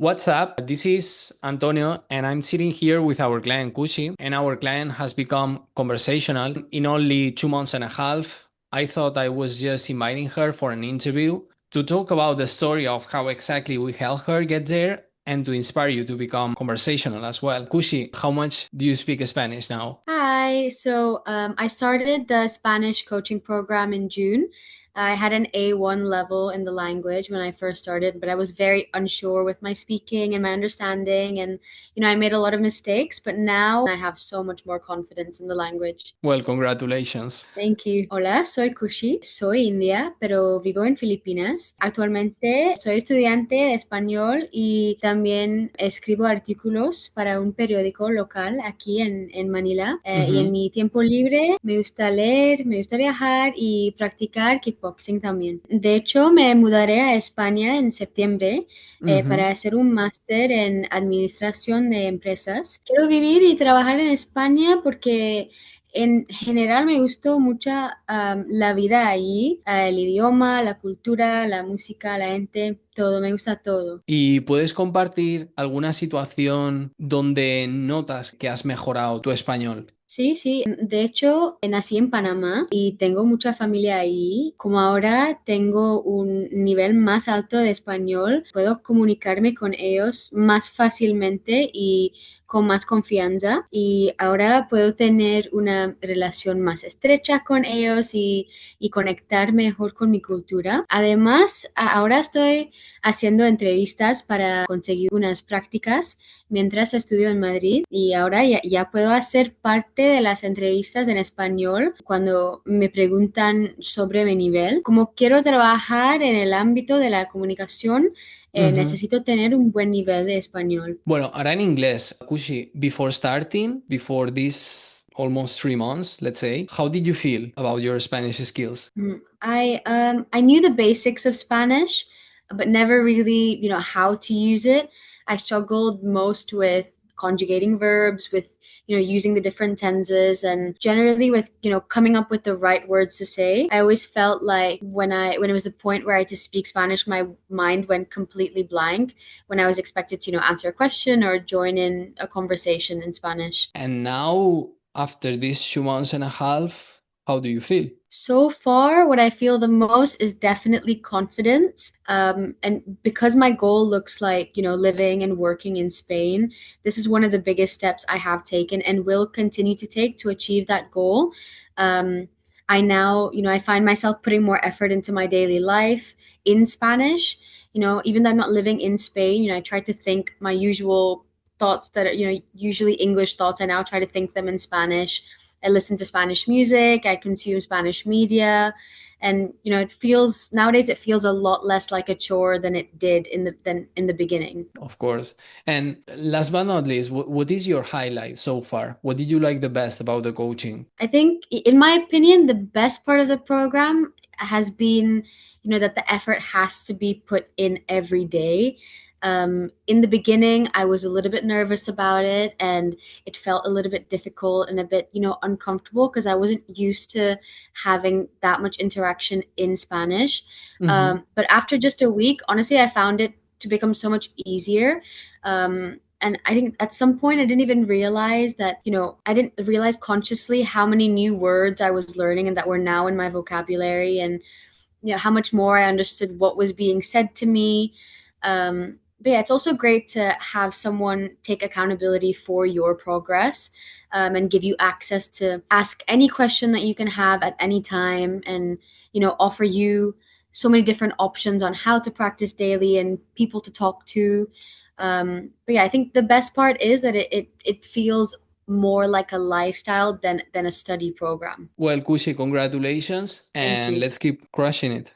What's up? This is Antonio, and I'm sitting here with our client 𝗥𝗘𝗦𝗡𝗥𝗦𝗧𝗏, and our client has become conversational in only 2 months and a half. I thought I was just inviting her for an interview to talk about the story of how exactly we helped her get there and to inspire you to become conversational as well. 𝗥𝗘, how much do you speak Spanish now? Hi. I started the Spanish coaching program in June. I had an A1 level in the language when I first started, but I was very unsure with my speaking and my understanding. And, I made a lot of mistakes, but now I have so much more confidence in the language. Well, congratulations. Thank you. Hola, soy Kushi, soy india, pero vivo en Filipinas. Actualmente soy estudiante de español y también escribo artículos para un periódico local aquí en Manila. Y en mi tiempo libre me gusta leer, me gusta viajar y practicar kickboxing también. De hecho, me mudaré a España en septiembre para hacer un máster en administración de empresas. Quiero vivir y trabajar en España porque en general me gustó mucho la vida allí, el idioma, la cultura, la música, la gente, todo, me gusta todo. ¿Y puedes compartir alguna situación donde notas que has mejorado tu español? Sí, sí. De hecho, nací en Panamá y tengo mucha familia ahí. Como ahora tengo un nivel más alto de español, puedo comunicarme con ellos más fácilmente y con más confianza. Y ahora puedo tener una relación más estrecha con ellos y conectar mejor con mi cultura. Además, ahora estoy haciendo entrevistas para conseguir unas prácticas mientras estudio en Madrid y ahora ya puedo hacer parte de las entrevistas en español cuando me preguntan sobre mi nivel. Como quiero trabajar en el ámbito de la comunicación, necesito tener un buen nivel de español. Bueno, ahora en inglés, 𝗥𝗘𝗦, before this almost 3 months, let's say, how did you feel about your Spanish skills? I knew the basics of Spanish, but never really, how to use it. I struggled most with conjugating verbs, with using the different tenses, and generally with coming up with the right words to say. I always felt like when it was a point where I had to speak Spanish, my mind went completely blank when I was expected to answer a question or join in a conversation in Spanish. And now, after these 2 months and a half, how do you feel? So far, what I feel the most is definitely confidence. And because my goal looks like, living and working in Spain, this is one of the biggest steps I have taken and will continue to take to achieve that goal. I now, I find myself putting more effort into my daily life in Spanish. Even though I'm not living in Spain, I try to think my usual thoughts that are, usually English thoughts. I now try to think them in Spanish. I listen to Spanish music, I consume Spanish media, and nowadays it feels a lot less like a chore than it did than in the beginning. Of course. And last but not least, what is your highlight so far? What did you like the best about the coaching? I think, in my opinion, the best part of the program has been, that the effort has to be put in every day. In the beginning, I was a little bit nervous about it and it felt a little bit difficult and a bit, uncomfortable because I wasn't used to having that much interaction in Spanish. But after just a week, honestly, I found it to become so much easier. And I think at some point I didn't even realize that, I didn't realize consciously how many new words I was learning and that were now in my vocabulary, and, how much more I understood what was being said to me. But yeah, it's also great to have someone take accountability for your progress, and give you access to ask any question that you can have at any time, and, offer you so many different options on how to practice daily and people to talk to. But yeah, I think the best part is that it feels more like a lifestyle than a study program. Well, 𝗥𝗘𝗦𝗡, congratulations, Thank and you. let's keep crushing it.